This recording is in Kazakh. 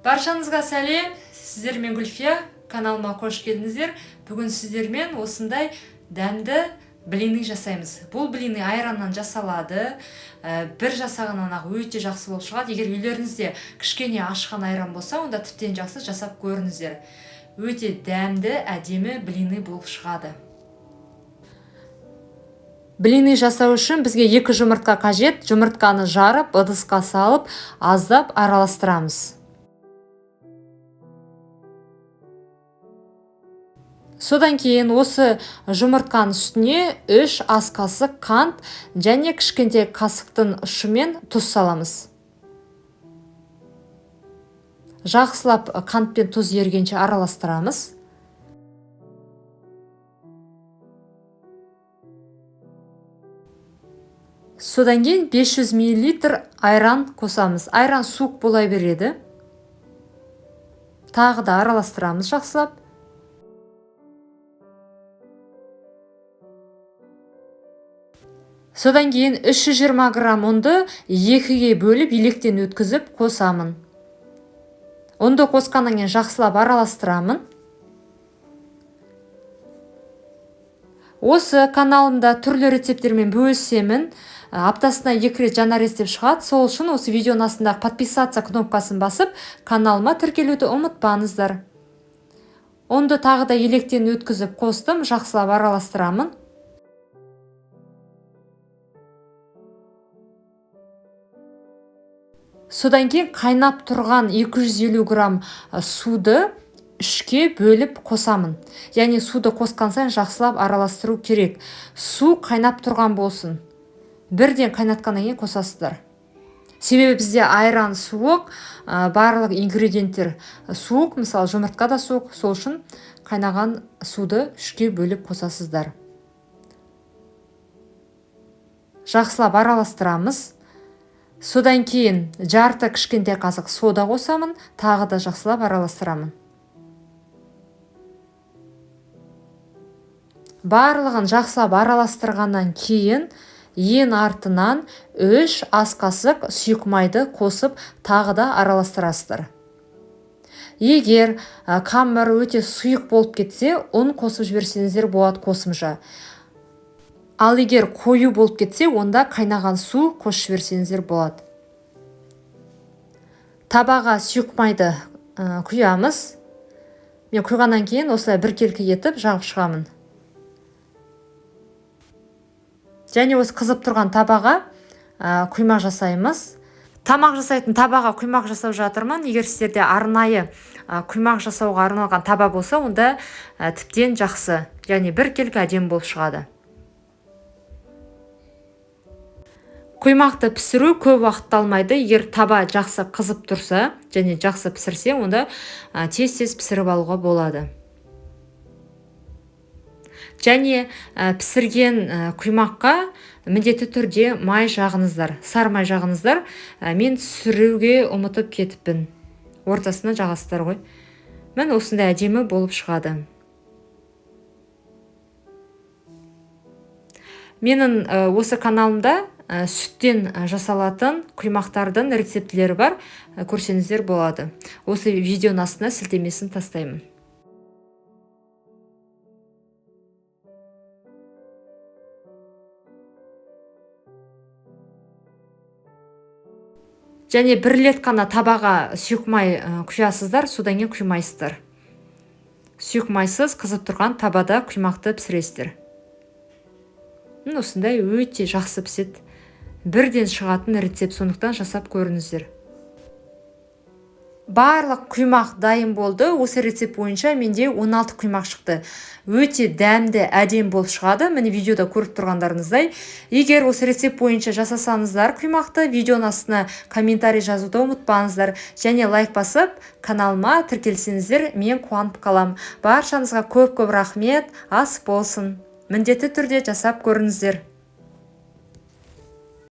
Баршаңызға сәлем, сіздермен Гүлфия, каналыма қош келдіңіздер. Бүгін сіздермен осындай дәмді блины жасаймыз. Бұл блины айраннан жасалады. Бір жасағаннан өте жақсы болып шығады. Егер үйлеріңізде кішкене ашқан айран болса, онда тіптен жақсы жасап көріңіздер. Өте дәмді, әдемі блины болып шығады. Блины жасау үшін бізге 2 жұмыртқа қажет. Жұмыртқаны жарып, ыдысқа салып, аздап араластырамыз. Содан кейін осы жұмыртқаның үстіне 3 ас қасық қант және кішкентай қасықтың ұшымен тұз саламыз. Жақсылап қант пен тұз ергенше араластырамыз. Содан кейін 500 мл айран қосамыз. Айран суық бола береді. Тағы да араластырамыз жақсылап. Содан кейін 320 грамм ұнды 2-ге бөліп електен өткізіп қосамын. Ұнды қосқаннан кейін жақсылап араластырамын. Осы каналымда түрлі рецепттермен бөлісемін. Аптасына 2 рет жаңа рецепт шығады. Сол үшін осы видеоның астындағы подписаться кнопкасын басып, каналыма тіркелуді ұмытпаңыздар. Ұнды тағы да електен өткізіп қостым, жақсылап араластырамын. Содан кейін қайнап тұрған 250 грамм суды 3-ке бөліп қосамын. Яғни суды қосқан сайын жақсылап араластыру керек. Су қайнап тұрған болсын. Бірден қайнатқаннан кейін қосасыздар. Себебі бізде айран суық, барлық ингредиенттер суық, мысалы жұмыртқа да суық, сол үшін қайнаған суды 3-ке бөліп қосасыздар. Жақсылап араластырамыз. Содан кейін жарты кішкентай қасық сода қосамын, тағы да жақсылап араластырамын. Барлығын жақсылап араластырғаннан кейін ең артынан 3 ас қасық сұйық майды қосып, тағы да араластырасыздар. Егер қамыр өте сұйық болып кетсе, ұн қосып жіберсеңіздер болады қосымша. Ал егер қою болып кетсе, онда қайнаған су қосып жіберсеңіздер болады. Табаға сұйық майды құямыз. Мен құйғаннан кейін осылай біркелкі етіп жағып шығамын. Және осы қызып тұрған табаға құймақ жасаймыз. Тамақ жасайтын табаға құймақ жасап жатырмын. Егер сіздерде арнайы құймақ жасауға арналған таба болса, онда тіптен жақсы. Яғни біркелкі әдемі болып шығады. Құймақты пісіру көп уақыт алмайды. Егер таба жақсы қызып тұрса, және жақсы пісірсе, онда тез-тез пісіріп алуға болады. Және пісірген құймаққа міндетті түрде май жағыңыздар, сары май жағыңыздар. Мен түсіруге ұмытып кетіппін. Ортасына жағасыздар ғой. Мен осындай әдемі болып шығады. Менің осы каналымда сүттен жасалатын құймақтардың рецептілері бар, көрсеңіздер болады. Осы видеоның астына сілтемесін тастаймын. Және бір рет қана табаға сұйық май құясыздар, содан кейін құймайсыздар. Сұйық майсыз қызып тұрған табада құймақты пісіресіздер. Осындай өте жақсы піседі. Бірден шығатын рецепт, сондықтан жасап көріңіздер. Барлық құймақ дайын болды. Осы рецепт бойынша менде 16 құймақ шықты. Өте дәмді, әдемі болып шығады. Міне видеода көріп тұрғандарыңыздай. Егер осы рецепт бойынша жасасаңыздар құймақты, видеоның астына комментарий жазуды ұмытпаңыздар. Және лайк басып, каналыма тіркелсеңіздер, мен қуанып қалам. Баршаңызға көп-көп рахмет, ас болсын. Міндетті түрде жасап көріңіздер.